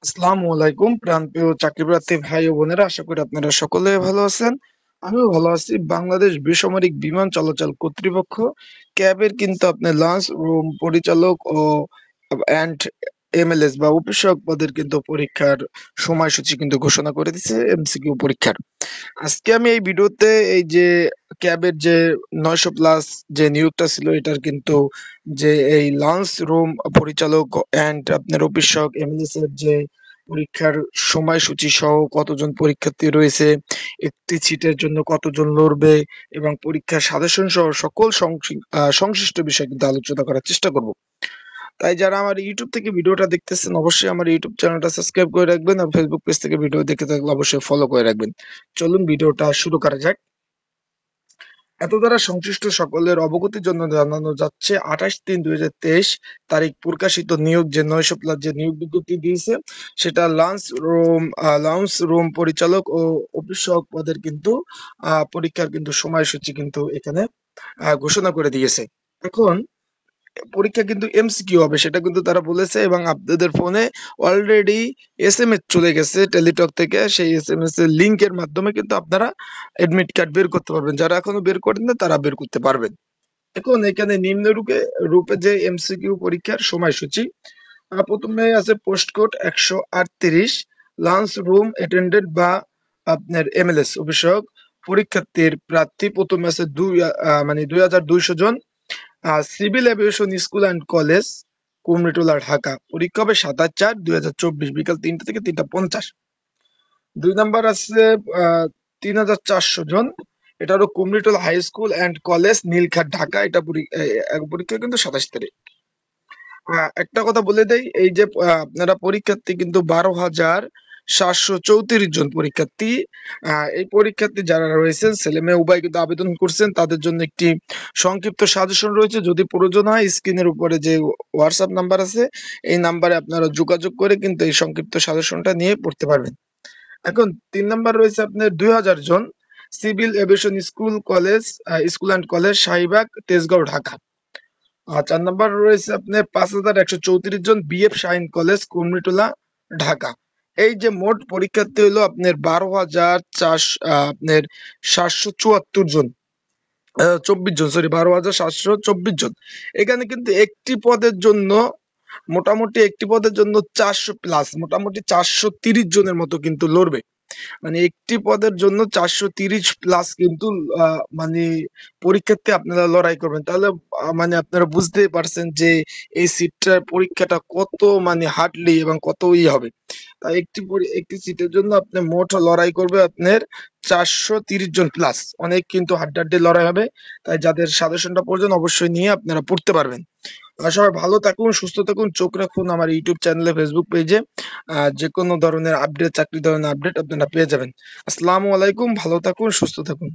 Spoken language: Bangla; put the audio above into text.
আসসালামু আলাইকুম প্রাণপ্রিয় চাকরিপ্রার্থী ভাই ও বোনেরা, আশা করি আপনারা সকলে ভালো আছেন। আমিও ভালো আছি। বাংলাদেশ বেসামরিক বিমান চলাচল কর্তৃপক্ষ ক্যাবের কিন্তু আপনার লঞ্চ রুম পরিচালক ও অ্যান্ড এমএলএস বা অফিসক পদের কিন্তু পরীক্ষার সময়সূচি কিন্তু ঘোষণা করে দিছে এমসিকিউ পরীক্ষার। আজকে আমি এই ভিডিওতে এই যে ক্যাবের যে 900 প্লাস যে নিয়োগটা ছিল এটার কিন্তু যে এই লঞ্চ রুম পরিচালক এন্ড আপনার অফিসক এমএলএস এর যে পরীক্ষার সময়সূচি সহ কতজন পরীক্ষার্থী রয়েছে, একটি সিটের জন্য কতজন লড়বে এবং পরীক্ষার সাজেশন সহ সকল সংশ্লিষ্ট বিষয় কিন্তু আলোচনা করার চেষ্টা করব। তাই যারা আমার ইউটিউব থেকে ভিডিওটা দেখতেছেন অবশ্যই আমার ইউটিউব চ্যানেলটা সাবস্ক্রাইব করে রাখবেন আর ফেসবুক পেজ থেকে ভিডিও দেখে থাকলে অবশ্যই ফলো করে রাখবেন। চলুন ভিডিওটা শুরু করা যাক। এত দ্বারা সংশ্লিষ্ট সকলের অবগতির জন্য জানানো যাচ্ছে 28/3/2023 তারিখ প্রকাশিত নিয়োগ যে 900 প্লাস যে নিয়োগ বিজ্ঞপ্তি দিয়েছে সেটা লঞ্চ রুম পরিচালক ও অফিস সহক পদের কিন্তু পরীক্ষার কিন্তু সময়সূচি কিন্তু এখানে ঘোষণা করে দিয়েছে। এখন পরীক্ষা কিন্তু এমসিকিউ হবে সেটা কিন্তু তারা বলেছে এবং আপনাদের ফোনে অলরেডি এসএমএস চলে গেছে টেলিটক থেকে। সেই এসএমএস এর লিংকের মাধ্যমে কিন্তু আপনারা এডমিট কার্ড বের করতে পারবেন। যারা এখনো বের করেন না তারা বের করতে পারবেন। এখন এখানে নিম্নরূপে রূপে যে এমসিকিউ পরীক্ষার সময়সূচি, প্রথমে আছে post code 138 lunch room attendant বা আপনার এমএলএস অভিষেক পরীক্ষার্থীর প্রার্থী প্রথমে আছে 2200 জন। Civil aviation school and college Kurmitola Dhaka. পরীক্ষা হবে 27/4/2024 বিকাল 3টা থেকে 3টা 50। 2 নাম্বার আছে 3400 জন। এটা হলো Kurmitola high school and college Nilkhet Dhaka. এটা পরীক্ষা কিন্তু 27 তারিখ। একটা কথা বলে দেই, এই যে আপনারা পরীক্ষার্থী কিন্তু 12,734 জন পরীক্ষার্থী। এই পরীক্ষার্থী যারা রয়েছেন ছেলে মেয়ে উভয় কিন্তু আবেদন করছেন, তাদের জন্য একটি সংক্ষিপ্ত সাজেশন রয়েছে। যদি প্রয়োজন হয় স্ক্রিনের উপরে যে হোয়াটসঅ্যাপ নাম্বার আছে এই নাম্বারে আপনারা যোগাযোগ করে কিন্তু এই সংক্ষিপ্ত সাজেশনটা নিয়ে পড়তে পারবেন। এখন 3 নাম্বার রয়েছে আপনার 2000 জন civil aviation school and college Shahibagh Tejgaon Dhaka. আর 4 নাম্বার রয়েছে আপনার 5134 জন বিএফ শাহিন কলেজ কুমরিটোলা ঢাকা। এই যে মোট পরীক্ষার্থী হলো আপনার 12,724 জন, 24 জন, সরি 12,724 জন। এখানে কিন্তু একটি পদের জন্য 400 প্লাস মোটামুটি 430 জনের মতো কিন্তু লড়বে। মানে একটি পদের জন্য 430 প্লাস কিন্তু মানে পরীক্ষার্থী আপনারা লড়াই করবেন। তাহলে মানে আপনারা বুঝতেই পারছেন যে এই সিটটার পরীক্ষাটা কত মানে হার্ডলি এবং কত হবে। তাই একটি সিটের জন্য আপনি মোট লড়াই করবে আপনার 430 জন প্লাস। অনেক কিন্তু হাড্ডাহাড্ডি লড়াই হবে। তাই যাদের সাজেশনটা প্রয়োজন অবশ্যই নিয়ে আপনারা পড়তে পারবেন। সবাই ভালো থাকুন, সুস্থ থাকুন, চোখ রাখুন আমার ইউটিউব চ্যানেলে, ফেসবুক পেজে। যে কোনো ধরনের আপডেট, চাকরি ধরনের আপডেট আপনারা পেয়ে যাবেন। আসসালামু আলাইকুম, ভালো থাকুন, সুস্থ থাকুন।